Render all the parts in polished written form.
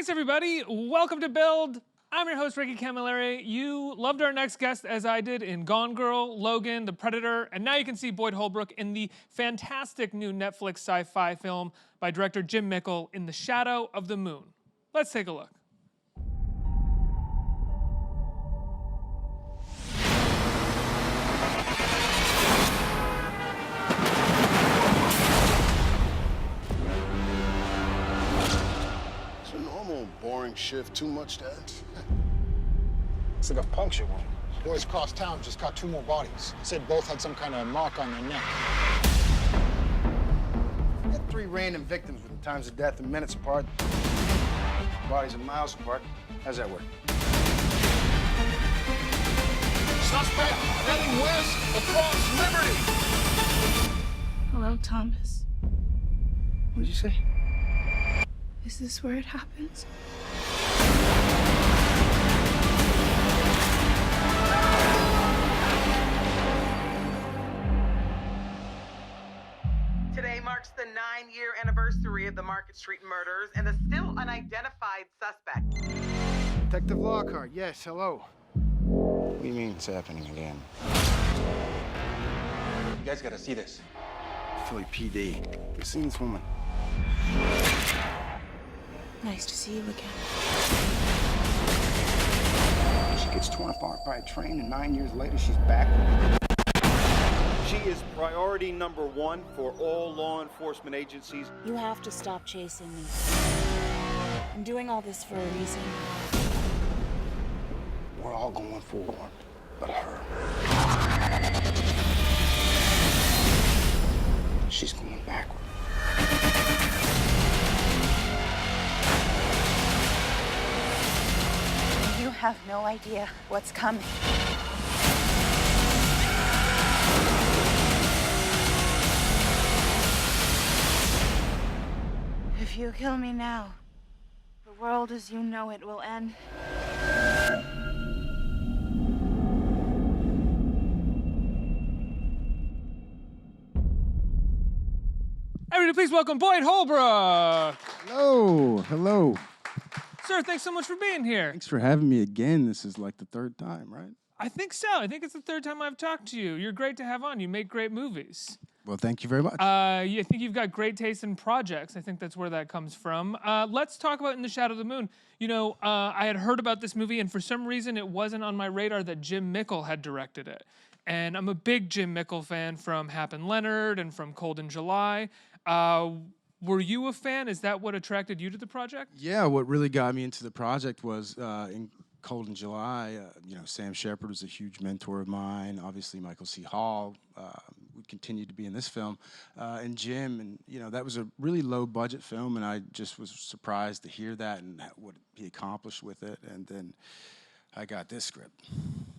Thanks, everybody. Welcome to Build. I'm your host, Ricky Camilleri. You loved our next guest, as I did, in Gone Girl, Logan, The Predator, and now you can see Boyd Holbrook in the fantastic new Netflix sci-fi film by director Jim Mickle, In the Shadow of the Moon. Let's take a look. Boring shift, too much, Dad? It's like a puncture wound. Boys across town just got 2 more bodies. Said both had some kind of mark on their neck. We had 3 random victims with the times of death and minutes apart. Bodies are miles apart. How's that work? Suspect heading west across Liberty. Hello, Thomas. What did you say? Is this where it happens? Today marks the 9-year anniversary of the Market Street murders and the still unidentified suspect. Detective Lockhart, yes, hello. What do you mean it's happening again? You guys gotta see this. Philly PD. You seen this woman? Nice to see you again. She gets torn apart by a train, and 9 years later, she's back. She is priority #1 for all law enforcement agencies. You have to stop chasing me. I'm doing all this for a reason. We're all going forward, but her. She's going backward. You have no idea what's coming. If you kill me now, the world as you know it will end. Everybody, please welcome Boyd Holbrook. Hello. Sir, thanks so much for being here. Thanks for having me again. This is like the 3rd time, right? I think so. I think it's the 3rd time I've talked to you. You're great to have on. You make great movies. Well, thank you very much. I think you've got great taste in projects. I think that's where that comes from. Let's talk about In the Shadow of the Moon. You know, I had heard about this movie, and for some reason it wasn't on my radar that Jim Mickle had directed it. And I'm a big Jim Mickle fan from Hap and Leonard and from Cold in July. Were you a fan? Is that what attracted you to the project? Yeah, what really got me into the project was in Cold in July, Sam Shepard was a huge mentor of mine. Obviously, Michael C. Hall would continue to be in this film. And Jim, and that was a really low-budget film, and I just was surprised to hear that and what he accomplished with it. And then I got this script.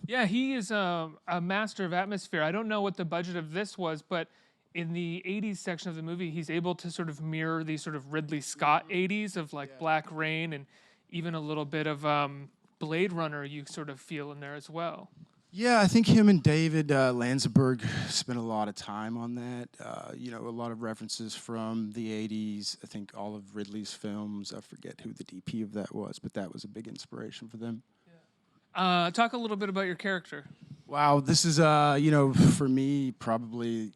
Yeah, he is a master of atmosphere. I don't know what the budget of this was, but in the 80s section of the movie, he's able to sort of mirror these sort of Ridley Scott 80s of like Black Rain and even a little bit of Blade Runner you sort of feel in there as well. Yeah, I think him and David Landsberg spent a lot of time on that. A lot of references from the 80s. I think all of Ridley's films. I forget who the DP of that was, but that was a big inspiration for them. Yeah. Talk a little bit about your character. Wow, this is, for me, probably,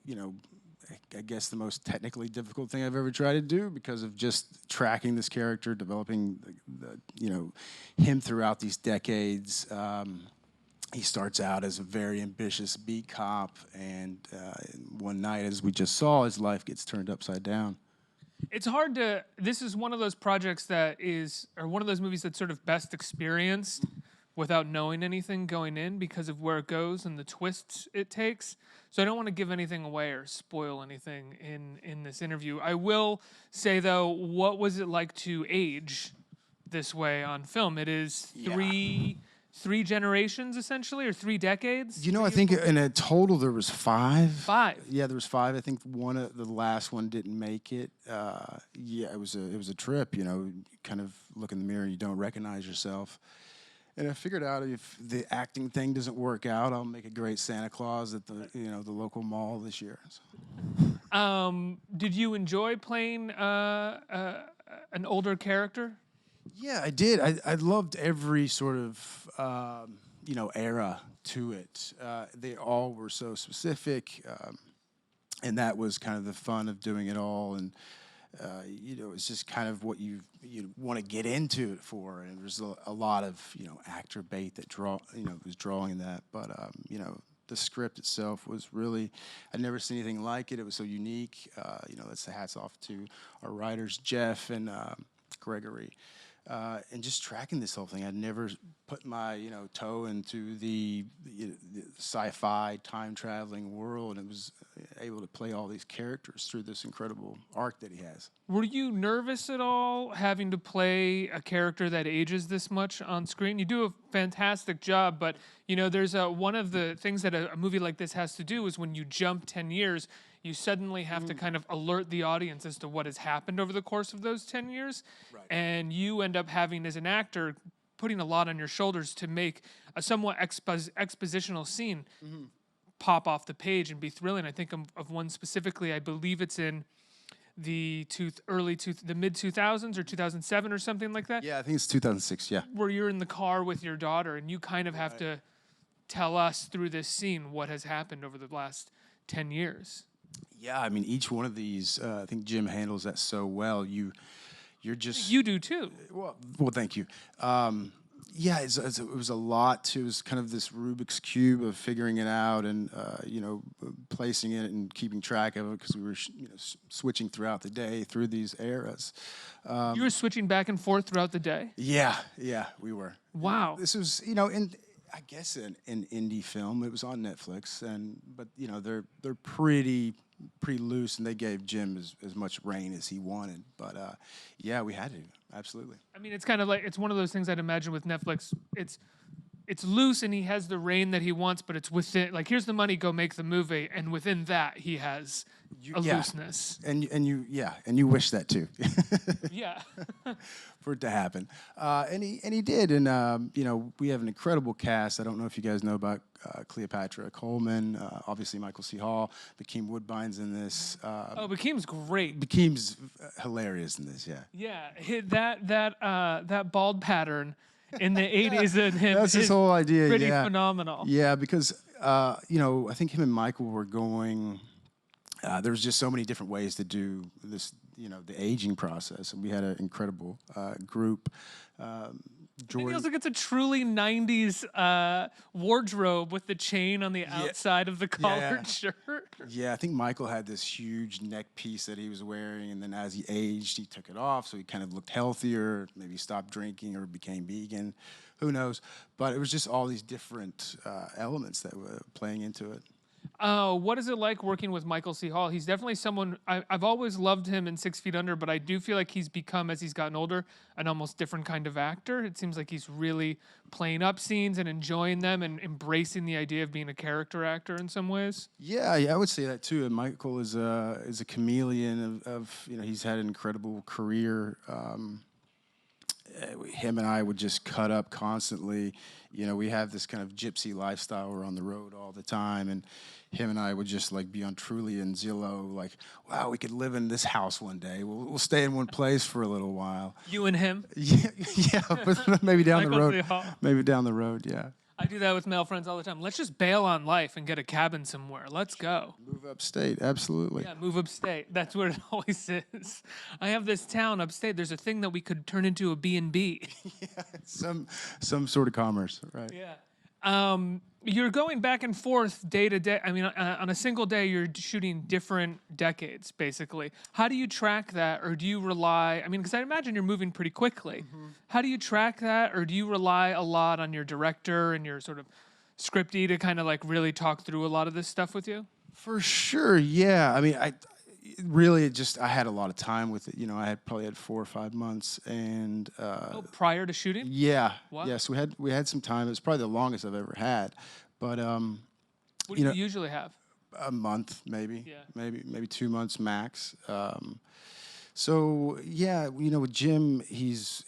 I guess the most technically difficult thing I've ever tried to do because of just tracking this character, developing him throughout these decades. He starts out as a very ambitious beat cop, and one night, as we just saw, his life gets turned upside down. It's hard to, this is one of those projects that is, or one of those movies that's sort of best experienced without knowing anything going in because of where it goes and the twists it takes. So I don't want to give anything away or spoil anything in this interview. I will say, though, what was it like to age this way on film? It is three generations, essentially, or 3 decades? I think in a total there was 5. 5? Yeah, there was 5. I think the last one didn't make it. It was a trip, kind of look in the mirror and you don't recognize yourself. And I figured out if the acting thing doesn't work out, I'll make a great Santa Claus at the local mall this year. Did you enjoy playing an older character? Yeah, I did. I loved every sort of era to it. They all were so specific, and that was kind of the fun of doing it all. And it's just kind of what you want to get into it for. And there's a lot of actor bait that was drawing that. But the script itself was really, I'd never seen anything like it. It was so unique. That's the hats off to our writers, Jeff and Gregory. And just tracking this whole thing, I'd never put my toe into the sci-fi time traveling world, and was able to play all these characters through this incredible arc that he has. Were you nervous at all having to play a character that ages this much on screen? You do a fantastic job, but there's one of the things that a movie like this has to do is when you jump 10 years, you suddenly have to kind of alert the audience as to what has happened over the course of those 10 years. Right. And you end up having, as an actor, putting a lot on your shoulders to make a somewhat expositional scene pop off the page and be thrilling. I think of one specifically. I believe it's in the mid 2000s or 2007 or something like that. Yeah, I think it's 2006. Yeah, where you're in the car with your daughter and you kind of have to tell us through this scene what has happened over the last 10 years. Yeah, I mean, each one of these, I think Jim handles that so well. You're just... You do, too. Well, thank you. Yeah, it was a lot, too. It was kind of this Rubik's Cube of figuring it out and, placing it and keeping track of it because we were, switching throughout the day through these eras. You were switching back and forth throughout the day? Yeah, we were. Wow. This was, I guess an indie film. It was on Netflix, but they're pretty loose, and they gave Jim as much reign as he wanted. But yeah, we had to, absolutely. I mean, it's kind of like, it's one of those things I'd imagine with Netflix. It's loose, and he has the reign that he wants, but it's within, like, here's the money, go make the movie, and within that he has looseness. And you wish that too. Yeah. For it to happen, and he did, and we have an incredible cast. I don't know if you guys know about Cleopatra Coleman, obviously Michael C. Hall, Bakeem Woodbine's in this. Bakeem's great. Bakeem's hilarious in this, yeah. Yeah, that bald pattern in the 80s and him. That's his whole idea. Pretty phenomenal. Yeah, because I think him and Michael were going. There was just so many different ways to do this, the aging process, and we had an incredible group. It feels like it's a truly 90s wardrobe with the chain on the outside of the collared shirt. Yeah, I think Michael had this huge neck piece that he was wearing, and then as he aged, he took it off, so he kind of looked healthier, maybe stopped drinking or became vegan. Who knows? But it was just all these different elements that were playing into it. What is it like working with Michael C. Hall? He's definitely someone, I've always loved him in 6 Feet Under, but I do feel like he's become, as he's gotten older, an almost different kind of actor. It seems like he's really playing up scenes and enjoying them and embracing the idea of being a character actor in some ways. Yeah, I would say that too. And Michael is a chameleon of he's had an incredible career. Him and I would just cut up constantly. We have this kind of gypsy lifestyle. We're on the road all the time, and him and I would just like be on Truly and Zillow, like, wow, we could live in this house one day. We'll stay in one place for a little while. You and him? Yeah, but maybe down the road. Maybe down the road, yeah. I do that with male friends all the time. Let's just bail on life and get a cabin somewhere. Let's go. Move upstate, absolutely. Yeah, move upstate. That's where it always is. I have this town upstate. There's a thing that we could turn into a B&B. Yeah, some sort of commerce, right? Yeah. You're going back and forth day to day. I mean, on a single day, you're shooting different decades, basically. How do you track that, or do you rely? I mean, because I imagine you're moving pretty quickly. Mm-hmm. How do you track that, or do you rely a lot on your director and your sort of scripty to kind of like really talk through a lot of this stuff with you? For sure, yeah. I mean, I had a lot of time with it. I probably had 4 or 5 months, and prior to shooting. Yeah. Wow. Yes, we had some time. It was probably the longest I've ever had. But what do you usually have? A month, maybe. Yeah. Maybe 2 months max. So yeah, with Jim, he's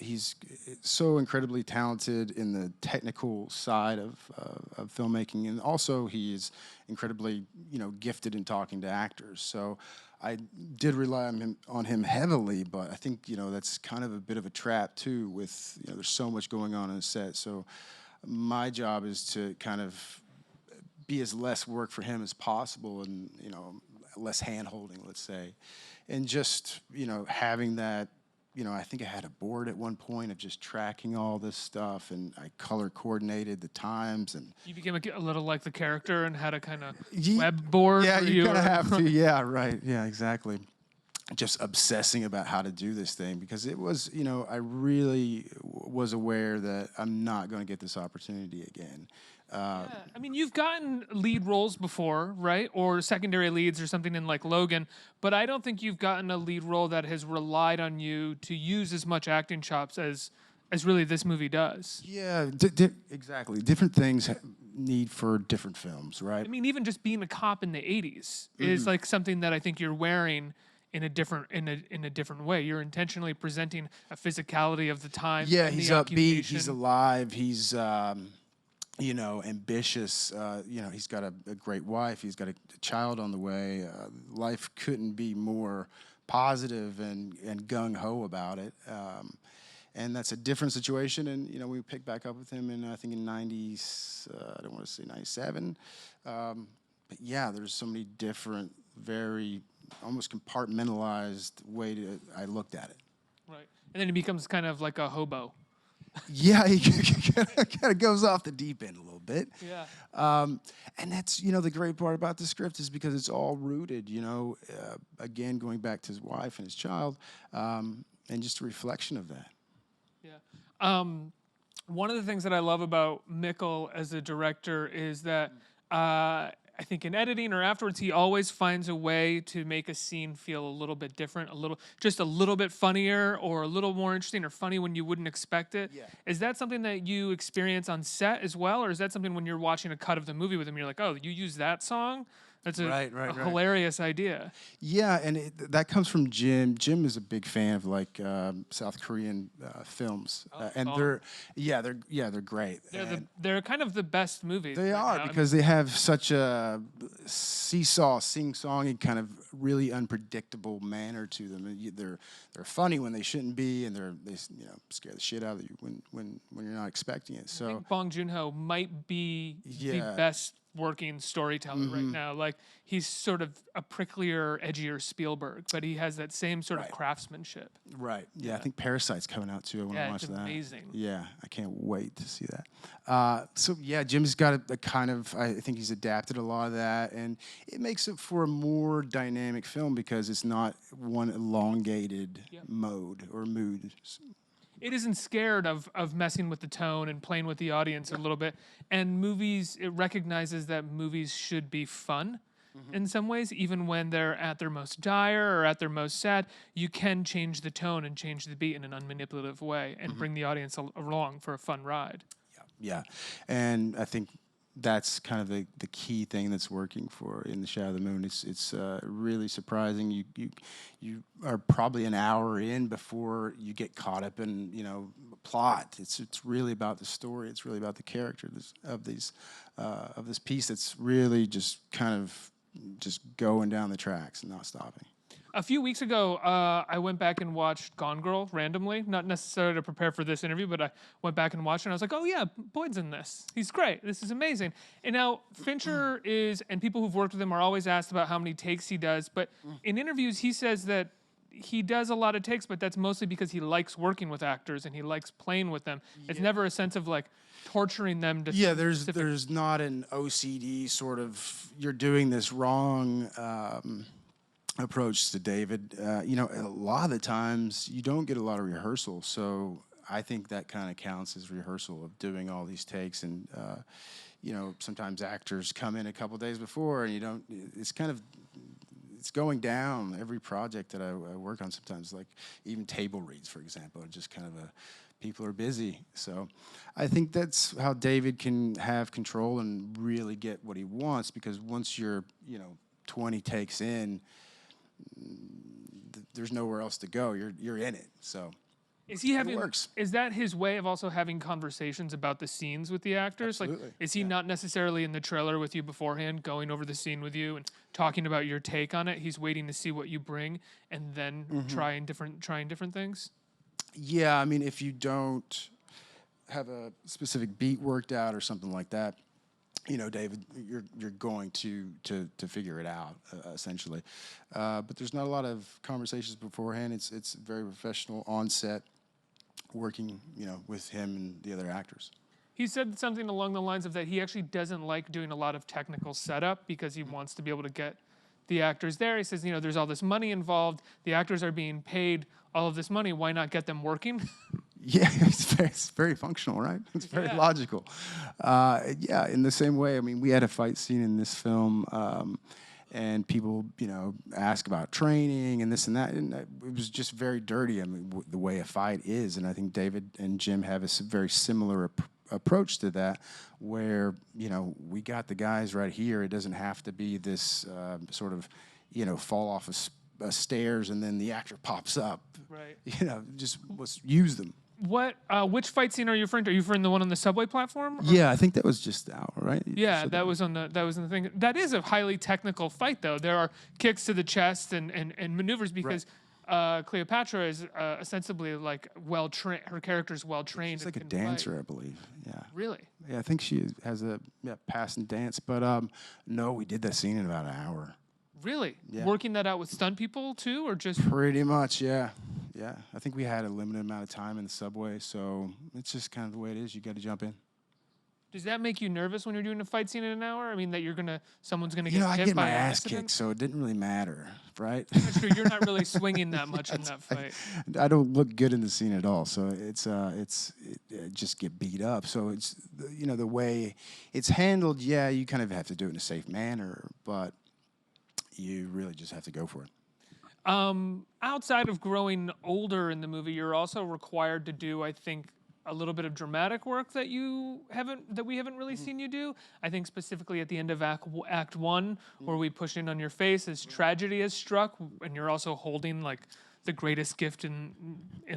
so incredibly talented in the technical side of filmmaking, and also he is incredibly gifted in talking to actors. So I did rely on him heavily, but I think, that's kind of a bit of a trap too with, there's so much going on the set. So my job is to kind of be as less work for him as possible and, less hand-holding, let's say. And just, having that, I think I had a board at one point of just tracking all this stuff, and I color coordinated the times. And you became a little like the character and had a kind of web board. Yeah, where you kind were- of have to. Yeah, right. Yeah, exactly. Just obsessing about how to do this thing because it was, I really was aware that I'm not going to get this opportunity again. Yeah. I mean, you've gotten lead roles before, right? Or secondary leads or something in like Logan, but I don't think you've gotten a lead role that has relied on you to use as much acting chops as really this movie does. Yeah, exactly. Different things need for different films, right? I mean, even just being a cop in the 80s is like something that I think you're wearing in a different way. You're intentionally presenting a physicality of the time. Yeah, and he's the upbeat, occupation. he's alive, he's ambitious. He's got a great wife. He's got a child on the way. Life couldn't be more positive and gung ho about it. And that's a different situation. And we picked back up with him in I think in '90s. I don't want to say '97. But yeah, there's so many different, very almost compartmentalized way I looked at it. Right, and then he becomes kind of like a hobo. Yeah, he kind of goes off the deep end a little bit. Yeah. And that's, the great part about the script is because it's all rooted, again, going back to his wife and his child, and just a reflection of that. Yeah. One of the things that I love about Mickle as a director is that I think in editing or afterwards, he always finds a way to make a scene feel a little bit different, just a little bit funnier or a little more interesting or funny when you wouldn't expect it. Yeah. Is that something that you experience on set as well? Or is that something when you're watching a cut of the movie with him, you're like, oh, you use that song? That's a hilarious idea. Yeah, and that comes from Jim. Jim is a big fan of like South Korean films, and they're great. They're kind of the best movies. They right are now. because they have such a seesaw, sing-songy kind of really unpredictable manner to them. And they're funny when they shouldn't be, and they scare the shit out of you when you're not expecting it. So I think Bong Joon-ho might be the Yeah. best working storyteller right now. Like he's sort of a pricklier, edgier Spielberg, but he has that same sort of craftsmanship. Right. Yeah, I think Parasite's coming out too. I want to watch it's that. amazing. Yeah, I can't wait to see that. So yeah, Jim's got a kind of, I think he's adapted a lot of that, and it makes it for a more dynamic film because it's not one elongated mode or mood. It isn't scared of messing with the tone and playing with the audience a little bit. And it recognizes that movies should be fun in some ways, even when they're at their most dire or at their most sad. You can change the tone and change the beat in an unmanipulative way and bring the audience along for a fun ride. Yeah, and I think that's kind of the key thing that's working for In the Shadow of the Moon. It's really surprising. You are probably an hour in before you get caught up in plot. It's really about the story. It's really about the character of this piece that's really just kind of just going down the tracks and not stopping. A few weeks ago, I went back and watched Gone Girl randomly, not necessarily to prepare for this interview, but I went back and watched it, and I was like, oh yeah, Boyd's in this. He's great. This is amazing. And now Fincher and people who've worked with him are always asked about how many takes he does, but in interviews, he says that he does a lot of takes, but that's mostly because he likes working with actors and he likes playing with them. It's never a sense of like torturing them to there's not an OCD sort of you're doing this wrong approach to David. A lot of the times you don't get a lot of rehearsal, so I think that kind of counts as rehearsal of doing all these takes. And sometimes actors come in a couple days before, and it's going down. Every project that I work on, sometimes like even table reads, for example, are just kind of people are busy. So I think that's how David can have control and really get what he wants, because once you're 20 takes in, there's nowhere else to go. You're in it. So Is he having? works. Is that his way of also having conversations about the scenes with the actors? Absolutely, Like, is he not necessarily in the trailer with you beforehand, going over the scene with you and talking about your take on it? He's waiting to see what you bring and then trying different things. Yeah, I mean, if you don't have a specific beat worked out or something like that, you know, David, you're going to figure it out essentially. But there's not a lot of conversations beforehand. It's very professional on set, working, you know, with him and the other actors. He said something along the lines of that he actually doesn't like doing a lot of technical setup because he wants to be able to get the actors there. He says, you know, there's all this money involved. The actors are being paid all of this money. Why not get them working? Yeah, it's very functional, right? It's very logical. Yeah, in the same way, I mean, we had a fight scene in this film, and people, you know, ask about training and this and that, and it was just very dirty. I mean, the way a fight is, and I think David and Jim have a very similar approach to that, where, you know, we got the guys right here. It doesn't have to be this sort of, you know, fall off of stairs and then the actor pops up. Right. You know, just let's use them. What? Which fight scene are you referring to? Are you referring to the one on the subway platform? Or? Yeah, I think that was just out, right? Yeah, So that was in the thing. That is a highly technical fight, though. There are kicks to the chest and maneuvers because Cleopatra is ostensibly like well trained. Her character's well trained. She's like a dancer, I believe. Yeah. Really? Yeah, I think she has a pass and dance. But no, we did that scene in about an hour. Really? Yeah. Working that out with stunt people too, or just? Pretty much, yeah. Yeah, I think we had a limited amount of time in the subway, so it's just kind of the way it is. You got to jump in. Does that make you nervous when you're doing a fight scene in an hour? I mean, that someone's gonna get You know, I hit get by my an ass accident? kicked, so it didn't really matter, right? That's true. You're not really swinging that much in that fight. I don't look good in the scene at all, so it's just get beat up. So it's, you know, the way it's handled. Yeah, you kind of have to do it in a safe manner, but you really just have to go for it. Outside of growing older in the movie, you're also required to do, I think, a little bit of dramatic work that we haven't really seen you do. I think specifically at the end of Act 1, where we push in on your face as tragedy has struck, and you're also holding like the greatest gift in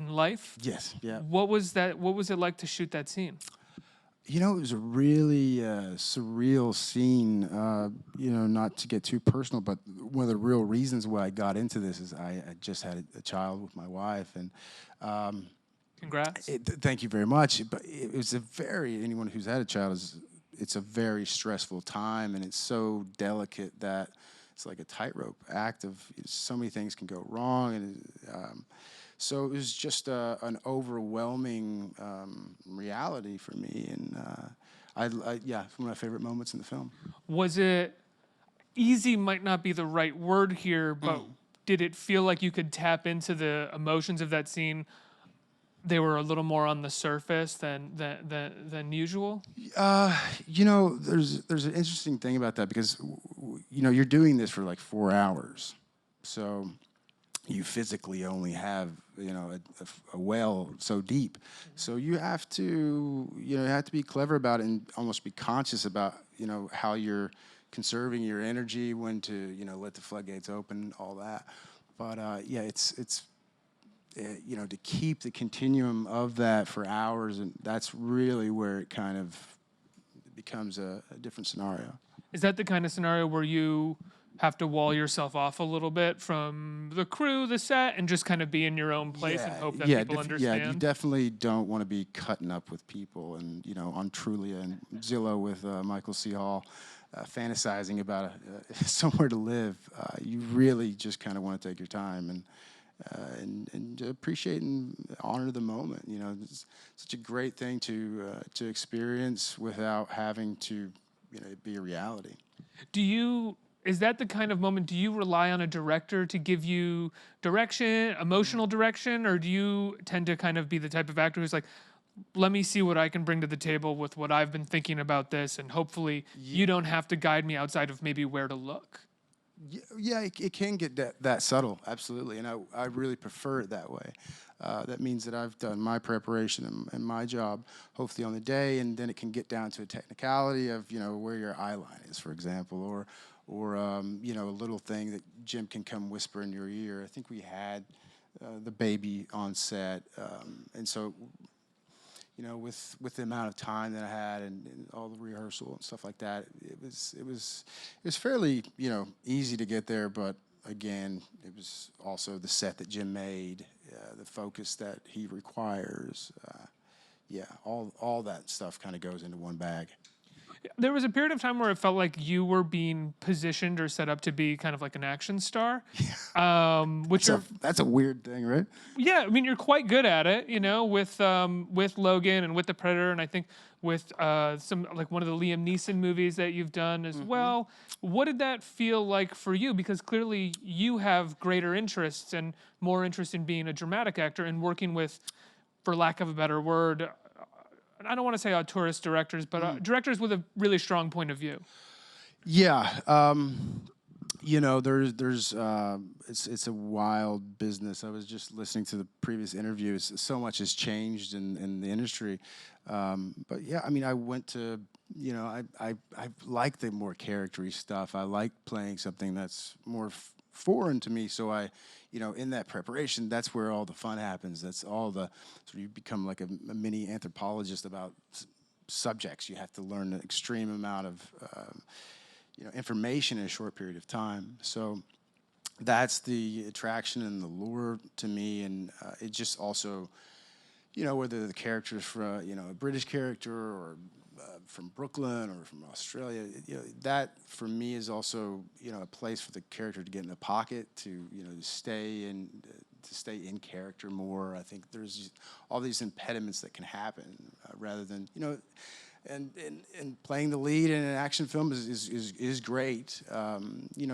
life. Yes. Yeah. What was that? What was it like to shoot that scene? You know, it was a really surreal scene. You know, not to get too personal, but one of the real reasons why I got into this is I just had a child with my wife, and congrats. Thank you very much. But it was anyone who's had a child it's a very stressful time, and it's so delicate that it's like a tightrope act of so many things can go wrong, and so it was just an overwhelming reality for me, and it's one of my favorite moments in the film. Was it easy? Might not be the right word here, but did it feel like you could tap into the emotions of that scene? They were a little more on the surface than usual. You know, there's an interesting thing about that because you know, you're doing this for like 4 hours, so you physically only have, you know, a well so deep. So you have to be clever about it and almost be conscious about, you know, how you're conserving your energy, when to, you know, let the floodgates open, all that. But it's you know, to keep the continuum of that for hours, and that's really where it kind of becomes a different scenario. Is that the kind of scenario where you have to wall yourself off a little bit from the crew, the set, and just kind of be in your own place and hope that people understand? Yeah, you definitely don't want to be cutting up with people, and, you know, on Trulia and Zillow with Michael C. Hall, fantasizing about somewhere to live. You really just kind of want to take your time and appreciate and honor the moment. You know, it's such a great thing to experience without having to, you know, be a reality. Is that the kind of moment, do you rely on a director to give you direction, emotional direction, or do you tend to kind of be the type of actor who's like, let me see what I can bring to the table with what I've been thinking about this, and hopefully you don't have to guide me outside of maybe where to look? Yeah, it can get that subtle, absolutely, and I really prefer it that way. That means that I've done my preparation and my job, hopefully on the day, and then it can get down to a technicality of, you know, where your eye line is, for example, or you know, a little thing that Jim can come whisper in your ear. I think we had the baby on set, and so with the amount of time that I had and all the rehearsal and stuff like that, it was fairly easy to get there. But again, it was also the set that Jim made, the focus that he requires. All that stuff kind of goes into one bag. There was a period of time where it felt like you were being positioned or set up to be kind of like an action star. Which that's a weird thing, right? Yeah, I mean, you're quite good at it, with Logan and with The Predator, and I think with some like one of the Liam Neeson movies that you've done as well. What did that feel like for you? Because clearly you have greater interests and more interest in being a dramatic actor and working with, for lack of a better word, I don't want to say auteurist directors, but directors with a really strong point of view. Yeah, there's it's a wild business. I was just listening to the previous interviews. So much has changed in the industry, but yeah, I mean, I went to I like the more charactery stuff. I like playing something that's more foreign to me. So I, in that preparation, that's where all the fun happens. That's all the, so you become like a mini anthropologist about subjects. You have to learn an extreme amount of, information in a short period of time. So that's the attraction and the lure to me. And it just also, whether the character's from, a British character or from Brooklyn or from Australia, that for me is also, a place for the character to get in the pocket, to stay in character more. I think there's all these impediments that can happen rather than and playing the lead in an action film is great.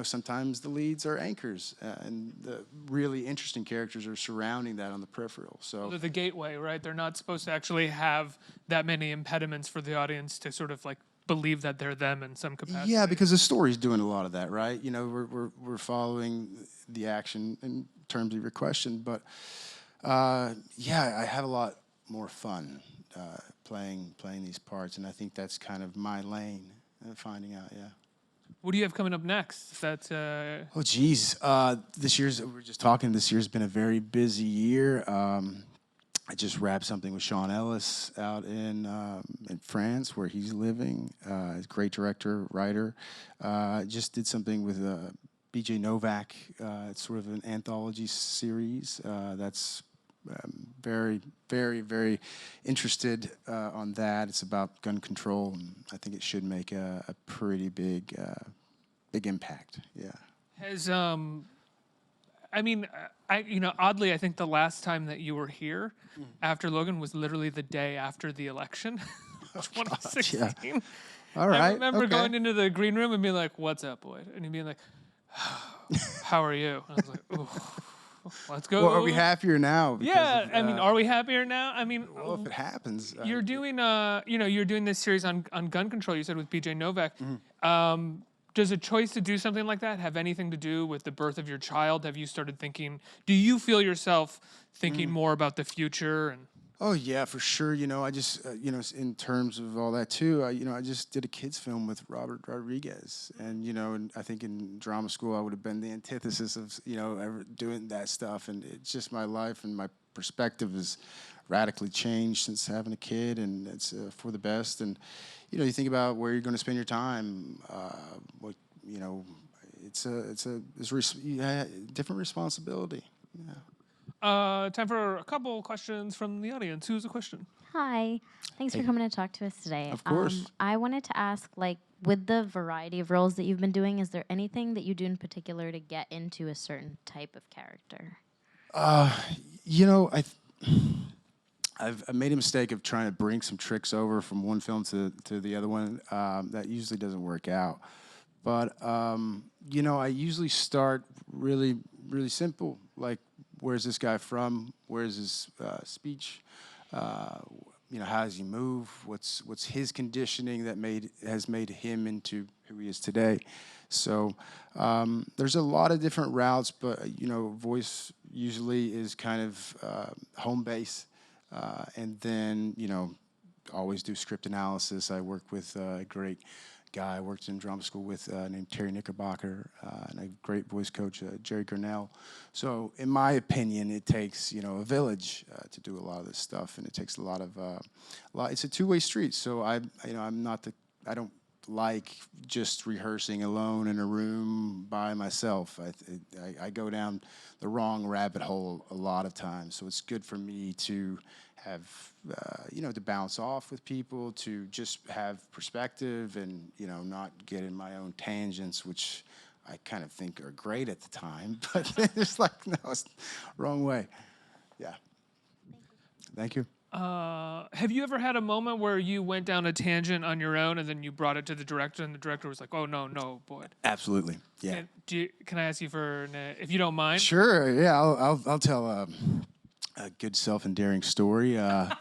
Sometimes the leads are anchors, and the really interesting characters are surrounding that on the peripheral. So they're the gateway, right? They're not supposed to actually have that many impediments for the audience to sort of like believe that they're them in some capacity. Yeah, because the story's doing a lot of that, right? We're following the action in terms of your question, but I have a lot more fun playing these parts, and I think that's kind of my lane. Finding out, yeah. What do you have coming up next? That's Oh, geez. This year's, we were just talking, this year's been a very busy year. I just wrapped something with Sean Ellis out in France, where he's living. He's a great director, writer. Just did something with B.J. Novak. It's sort of an anthology series. That's very, very, very interested on that. It's about gun control, and I think it should make a pretty big impact. Yeah. Has oddly, I think the last time that you were here after Logan was literally the day after the election, 2016. Yeah. All right. I remember going into the green room and being like, "What's up, Boyd?" And he'd be like, "How are you?" And I was like, "Ooh, let's go." Well, are we happier now? Yeah, are we happier now? I mean, well, if it happens, you're doing, you're doing this series on gun control. You said with B.J. Novak. Does a choice to do something like that have anything to do with the birth of your child? Have you started thinking? Do you feel yourself thinking more about the future? And oh yeah, for sure. I just in terms of all that too. I just did a kids film with Robert Rodriguez, and and I think in drama school I would have been the antithesis of ever doing that stuff. And it's just my life and my perspective has radically changed since having a kid, and it's for the best. And you think about where you're going to spend your time. It's a different responsibility. Yeah. Time for a couple questions from the audience. Who has a question? Hi. Thanks for coming to talk to us today. Of course. I wanted to ask, with the variety of roles that you've been doing, is there anything that you do in particular to get into a certain type of character? I've made a mistake of trying to bring some tricks over from one film to the other one. That usually doesn't work out. But, I usually start really, really simple, like, where's this guy from? Where's his speech? How does he move? What's his conditioning that has made him into who he is today? So there's a lot of different routes, but, voice usually is kind of home base. And then, always do script analysis. I work with a great guy I worked in drama school with named Terry Knickerbocker, and a great voice coach, Jerry Gurnell. So in my opinion, it takes, you know, a village to do a lot of this stuff, and it takes a lot of, it's a two-way street. So I don't like just rehearsing alone in a room by myself. I go down the wrong rabbit hole a lot of times. So it's good for me to have, you know, to bounce off with people, to just have perspective and, you know, not get in my own tangents, which I kind of think are great at the time, but it's like, no, it's the wrong way. Yeah. Thank you. Have you ever had a moment where you went down a tangent on your own and then you brought it to the director and the director was like, oh, no, Boyd? Absolutely, yeah. Can I ask you if you don't mind? Sure, yeah, I'll tell a good self-endearing story. I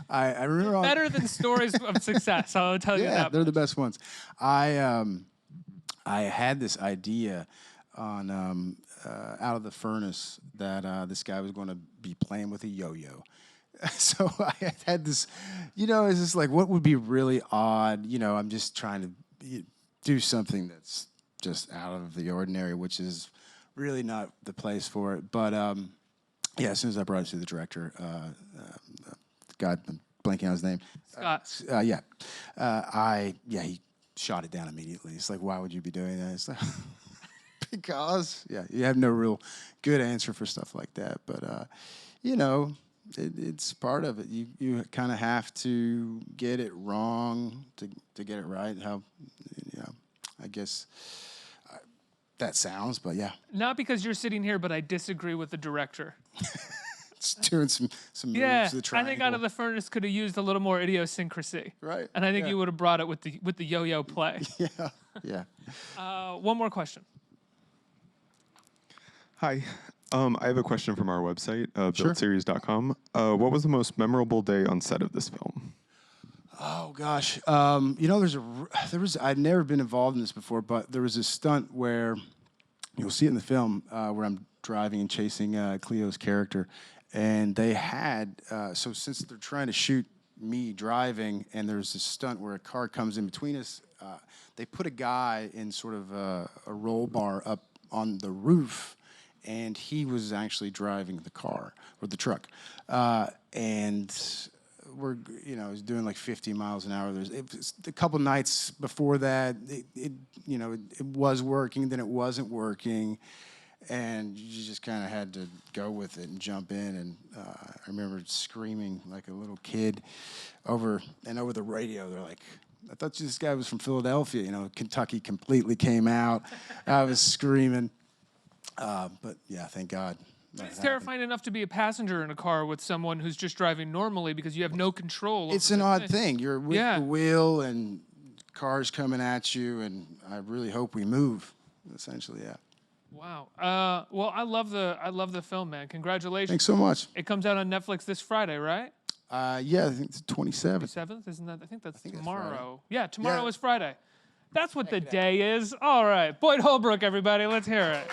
remember better than stories of success, I'll tell you that. Yeah, they're the best ones. I had this idea on Out of the Furnace that this guy was going to be playing with a yo-yo. So I had this, you know, it's just like, what would be really odd? You know, I'm just trying to do something that's just out of the ordinary, which is really not the place for it. But yeah, as soon as I brought it to the director, God, I'm blanking on his name. Scott. He shot it down immediately. It's like, why would you be doing that? It's like, because, yeah, you have no real good answer for stuff like that. But, you know, it's part of it. You kind of have to get it wrong to get it right. How, you know, I guess that sounds, but yeah. Not because you're sitting here, but I disagree with the director. It's doing some moves yeah, to the triangle. I think Out of the Furnace could have used a little more idiosyncrasy. Right. And I think you would have brought it with the yo-yo play. Yeah. One more question. Hi. I have a question from our website, Sure. buildseries.com. What was the most memorable day on set of this film? Oh gosh, you know, I'd never been involved in this before, but there was a stunt where you'll see it in the film where I'm driving and chasing Cleo's character, and they had so since they're trying to shoot me driving, and there's this stunt where a car comes in between us, they put a guy in sort of a roll bar up on the roof. And he was actually driving the car or the truck, and we're, you know, it was doing like 50 miles an hour. It was a couple nights before that, it was working, then it wasn't working, and you just kind of had to go with it and jump in. And I remember screaming like a little kid over the radio. They're like, I thought this guy was from Philadelphia. You know, Kentucky completely came out. I was screaming. But yeah, thank God. It's terrifying enough to be a passenger in a car with someone who's just driving normally because you have no control. It's an odd thing. You're with the wheel and cars coming at you, and I really hope we move. Essentially, yeah. Wow. Well, I love the film, man. Congratulations. Thanks so much. It comes out on Netflix this Friday, right? Yeah, I think it's 27th. 27th, isn't that? I think that's tomorrow. That's Yeah, tomorrow is Friday. That's what the day is. All right, Boyd Holbrook, everybody. Let's hear it.